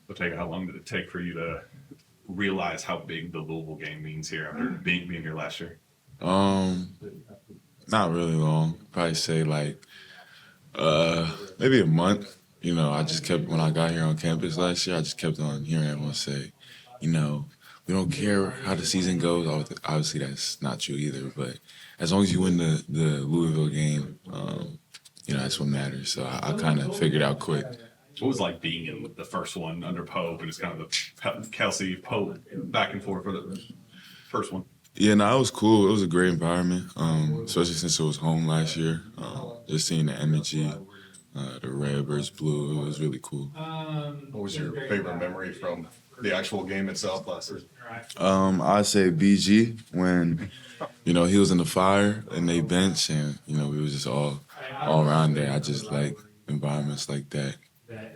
Otega, how long did it take for you to realize how big the Louisville game means here after being here last year? Um, Not really long. Probably say like maybe a month. I just kept when I got here on campus last year. I just kept on hearing everyone say, you know, we don't care how the season goes. Obviously, that's not true either. But as long as you win the Louisville game, that's what matters. So I kind of figured out quick. What was it like being in the first one under Pope and it's kind of the Kelsey Pope back and forth for the first one? Yeah, no, it was cool. It was a great environment, especially since it was home last year. Just seeing the energy, the red versus blue, it was really cool. What was your favorite memory from the actual game itself last season? I'd say BG when, he was in the fire and they bench and, we was just all around there. I just like environments like that.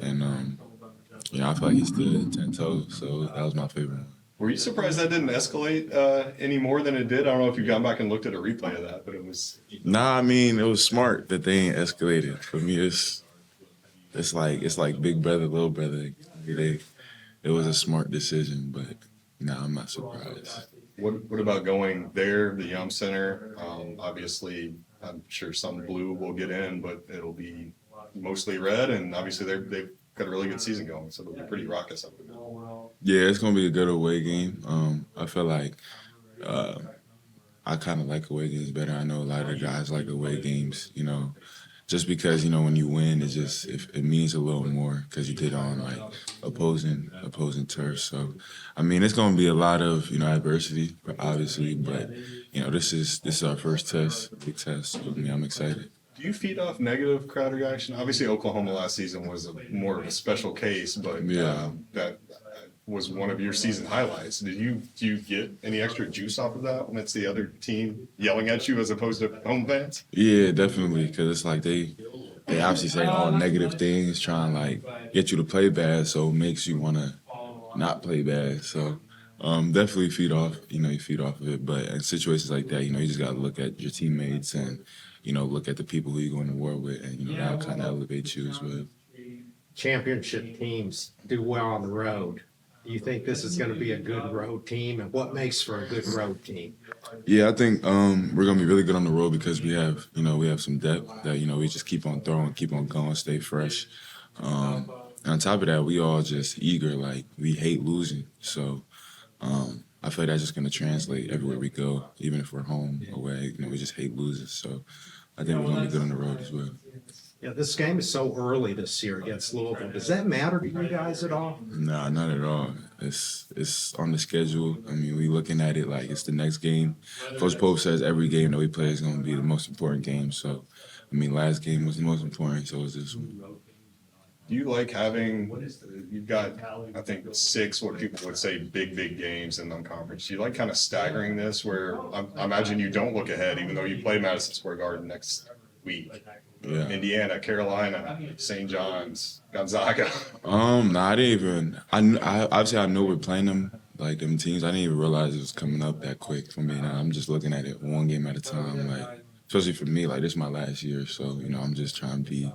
And, I feel like he stood 10 toes, so that was my favorite one. Were you surprised that didn't escalate any more than it did? I don't know if you've gone back and looked at a replay of that, but it was. Nah, I mean it was smart that they ain't escalated. For me, it's like big brother, little brother. It was a smart decision, but nah, I'm not surprised. What about going there, the Yum Center? Obviously, I'm sure some blue will get in, but it'll be mostly red, and obviously they've got a really good season going, so it'll be pretty raucous up there. Yeah, it's gonna be a good away game. I feel like I kind of like away games better. I know a lot of the guys like away games, just because when you win, it means a little more because you did on like opposing turf. So, I mean, it's gonna be a lot of adversity, obviously, but this is our first test, big test. So, I'm excited. Do you feed off negative crowd reaction? Obviously, Oklahoma last season was more of a special case, but Yeah. That was one of your season highlights. Do you get any extra juice off of that when it's the other team yelling at you as opposed to home fans? Yeah, definitely, because it's like they obviously say all negative things, trying like get you to play bad, so it makes you want to not play bad. So definitely feed off, you feed off of it. But in situations like that, you just got to look at your teammates and look at the people who you're going to war with, and that kind of elevates you as well. Championship teams do well on the road. Do you think this is going to be a good road team, and what makes for a good road team? Yeah, I think we're gonna be really good on the road because we have some depth that we just keep on throwing, keep on going, stay fresh. And on top of that, we all just eager, like we hate losing. So I feel like that's just gonna translate everywhere we go, even if we're home, away. We just hate losing. So I think we're gonna be good on the road as well. Yeah, this game is so early this year against Louisville. Does that matter to you guys at all? Nah, not at all. It's on the schedule. I mean, we looking at it like it's the next game. Coach Pope says every game that we play is going to be the most important game. So, I mean, last game was the most important, so is this one. Do you like having, you've got, I think, 6 what people would say big games in non-conference. Do you like kind of staggering this where I imagine you don't look ahead even though you play Madison Square Garden next week? Yeah. Indiana, Carolina, St. John's, Gonzaga. I didn't even. I obviously I know we're playing them like them teams. I didn't even realize it was coming up that quick for me. Now I'm just looking at it one game at a time. Like especially for me, like this is my last year, so I'm just trying to be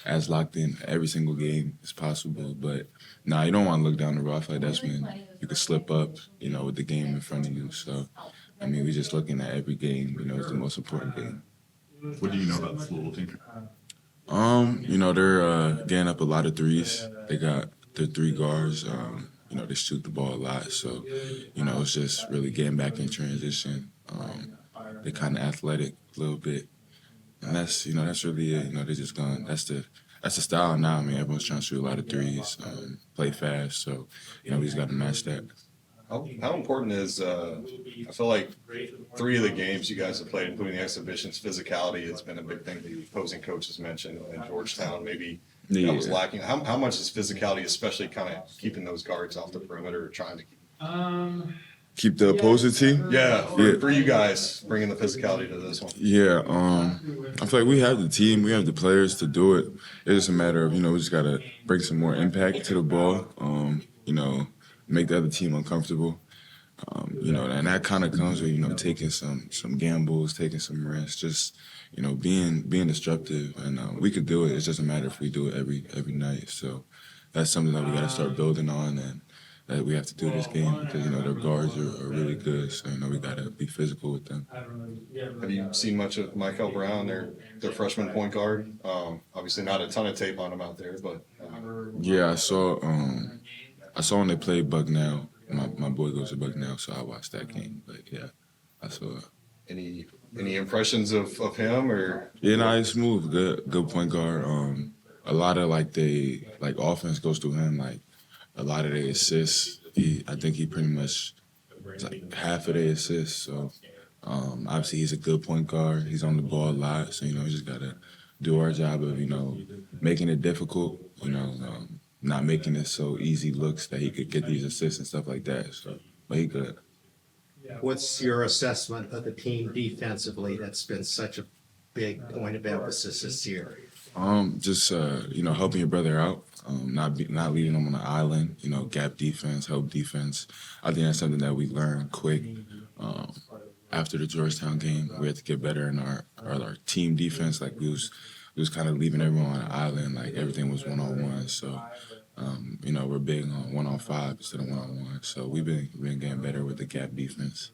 as locked in every single game as possible. But you don't want to look down the road. I feel like that's when you could slip up, with the game in front of you. So I mean, we're just looking at every game. It's the most important game. What do you know about this Louisville team? They're getting up a lot of threes. They got their 3 guards. They shoot the ball a lot. So, it's just really getting back in transition. They're kind of athletic a little bit. And that's really it. They're just going, that's the style now. I mean, everyone's trying to shoot a lot of threes, play fast. So, we just got to match that. How important is, I feel like 3 of the games you guys have played, including the exhibitions, physicality has been a big thing the opposing coaches mentioned in Georgetown. Maybe that was lacking. How much is physicality, especially kind of keeping those guards off the perimeter, trying to keep the opposing team? Yeah, for you guys, bringing the physicality to this one. Yeah, I feel like we have the team, we have the players to do it. It's just a matter of, we just got to bring some more impact to the ball, make the other team uncomfortable. And that kind of comes with, taking some gambles, taking some risks, just, being disruptive. And we could do it. It's just a matter if we do it every night. So, that's something that we got to start building on, and that we have to do this game because their guards are really good. So we got to be physical with them. Have you seen much of Michael Brown, their freshman point guard? Obviously, not a ton of tape on him out there, but Yeah, I saw when they played Bucknell. My boy goes to Bucknell, so I watched that game. But yeah, I saw it. any impressions of him or? Yeah, no, he's smooth, good point guard. A lot of offense goes through him. Like a lot of the assists, I think he pretty much like half of the assists. So obviously he's a good point guard. He's on the ball a lot. So we just gotta do our job of making it difficult. Not making it so easy looks that he could get these assists and stuff like that. So, but he good. What's your assessment of the team defensively? That's been such a big point of emphasis this year. Just helping your brother out, not leaving him on the island. Gap defense, help defense. I think that's something that we learned quick. After the Georgetown game, we had to get better in our team defense. Like we was kind of leaving everyone on the island. Like everything was 1-on-1. So we're big on 1-on-5 instead of 1-on-1. So we've been getting better with the gap defense.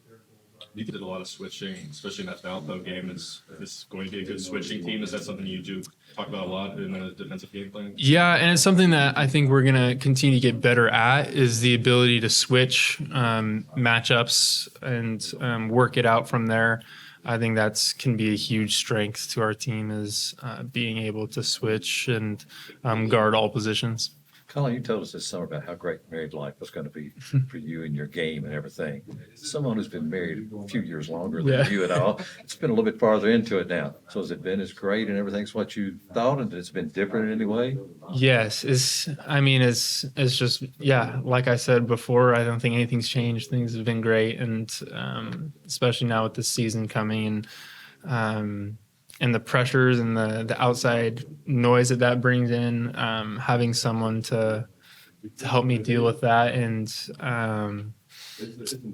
You did a lot of switching, especially in that Valpo game. Is this going to be a good switching team? Is that something you do talk about a lot in the defensive game plan? Yeah, and it's something that I think we're going to continue to get better at is the ability to switch matchups and work it out from there. I think can be a huge strength to our team is being able to switch and guard all positions. Collin, you told us this summer about how great married life was going to be for you and your game and everything. Someone who's been married a few years longer than you and all, it's been a little bit farther into it now. So has it been as great and everything's what you thought, and it's been different in any way? Yes, it's just, like I said before, I don't think anything's changed. Things have been great, and especially now with this season coming and the pressures and the outside noise that brings in, having someone to help me deal with that and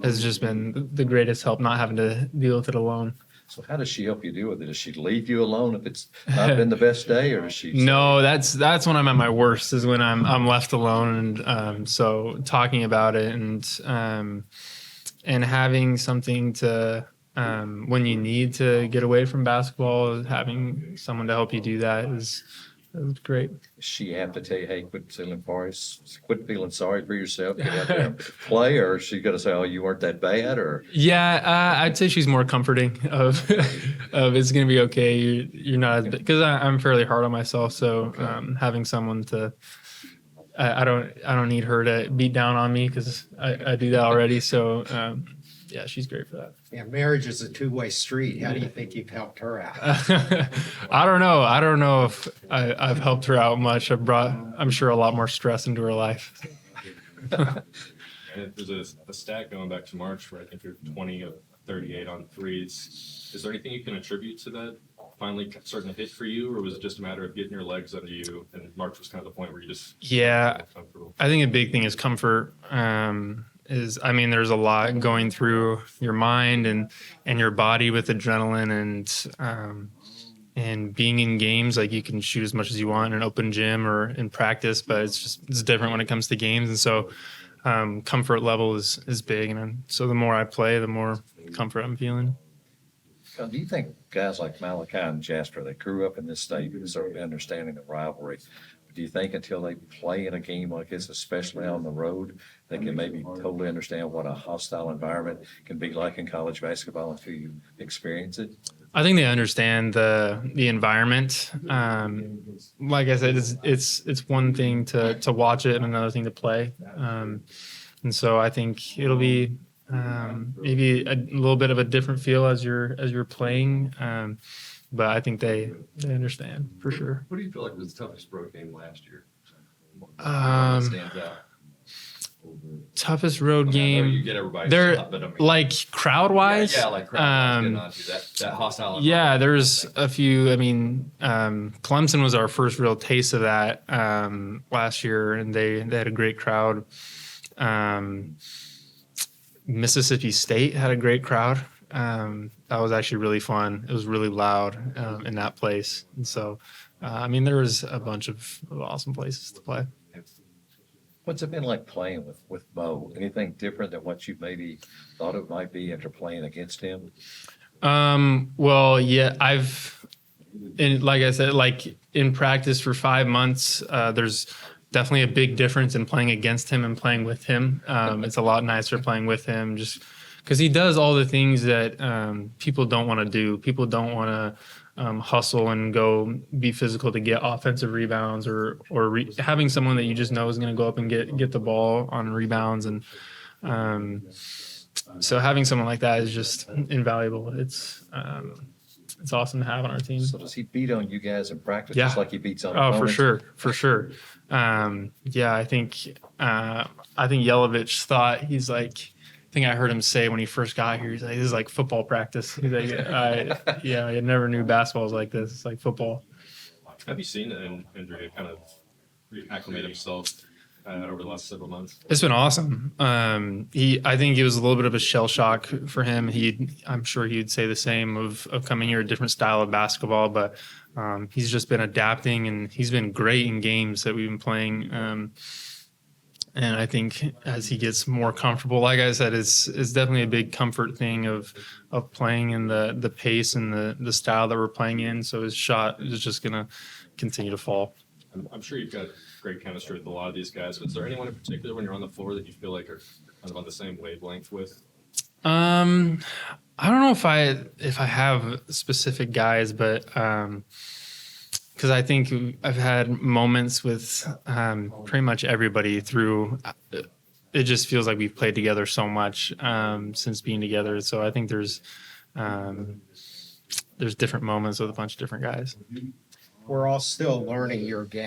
has just been the greatest help, not having to deal with it alone. So how does she help you deal with it? Does she leave you alone if it's not been the best day, or does she? No, that's when I'm at my worst, is when I'm left alone, and so talking about it and having something to. When you need to get away from basketball, having someone to help you do that is great. Does she have to tell you, hey, quit feeling sorry for yourself, get out there and play, or is she going to say, oh, you weren't that bad, or? Yeah, I'd say she's more comforting of it's going to be okay. You're not as bad, because I'm fairly hard on myself, so having someone to. I don't need her to beat down on me because I do that already. So yeah, she's great for that. Yeah, marriage is a two-way street. How do you think you've helped her out? I don't know. I don't know if I've helped her out much. I've brought, I'm sure, a lot more stress into her life. And there's a stat going back to March where I think you're 20 of 38 on threes. Is there anything you can attribute to that finally starting to hit for you, or was it just a matter of getting your legs under you, and March was kind of the point where you just felt comfortable? I think a big thing is comfort. There's a lot going through your mind and your body with adrenaline and being in games. Like, you can shoot as much as you want in an open gym or in practice, but it's different when it comes to games. And so comfort level is big. And so the more I play, the more comfort I'm feeling. Do you think guys like Malachi and Jasper, they grew up in this state with certainly understanding the rivalry? Do you think until they play in a game like this, especially on the road, they can maybe totally understand what a hostile environment can be like in college basketball until you experience it? I think they understand the environment. Like I said, it's one thing to watch it and another thing to play. And so I think it'll be maybe a little bit of a different feel as you're playing. But I think they understand for sure. What do you feel like was the toughest road game last year? Stands out. Toughest road I know game. you get everybody's They're shot, but I mean, like crowd wise. yeah, like crowd getting onto that hostile. Yeah, environment. there's a few. Clemson was our first real taste of that last year, and they had a great crowd. Mississippi State had a great crowd. That was actually really fun. It was really loud in that place. And so, there was a bunch of awesome places to play. What's it been like playing with Mo? Anything different than what you maybe thought it might be after playing against him? Well, yeah, like I said, like in practice for 5 months, there's definitely a big difference in playing against him and playing with him. It's a lot nicer playing with him just because he does all the things that people don't want to do. People don't want to hustle and go be physical to get offensive rebounds or having someone that you just know is going to go up and get the ball on rebounds. And so having someone like that is just invaluable. It's awesome to have on our team. So does he beat on you guys in practice Yeah. just like he beats on Oh, for opponents? sure. Yeah, I think Yelovich thought he's like. I think I heard him say when he first got here, he's like, "This is like football practice." He's like, I never knew basketball was like this. It's like football." Have you seen Andrea kind of reacclimate himself over the last several months? It's been awesome. I think it was a little bit of a shell shock for him. I'm sure he'd say the same of coming here, a different style of basketball, but he's just been adapting and he's been great in games that we've been playing. And I think as he gets more comfortable, like I said, it's definitely a big comfort thing of playing in the pace and the style that we're playing in. So his shot is just going to continue to fall. I'm sure you've got great chemistry with a lot of these guys, but is there anyone in particular when you're on the floor that you feel like are kind of on the same wavelength with? I don't know if I have specific guys, but because I think I've had moments with pretty much everybody through. It just feels like we've played together so much since being together. So I think there's different moments with a bunch of different guys. We're all still learning your game.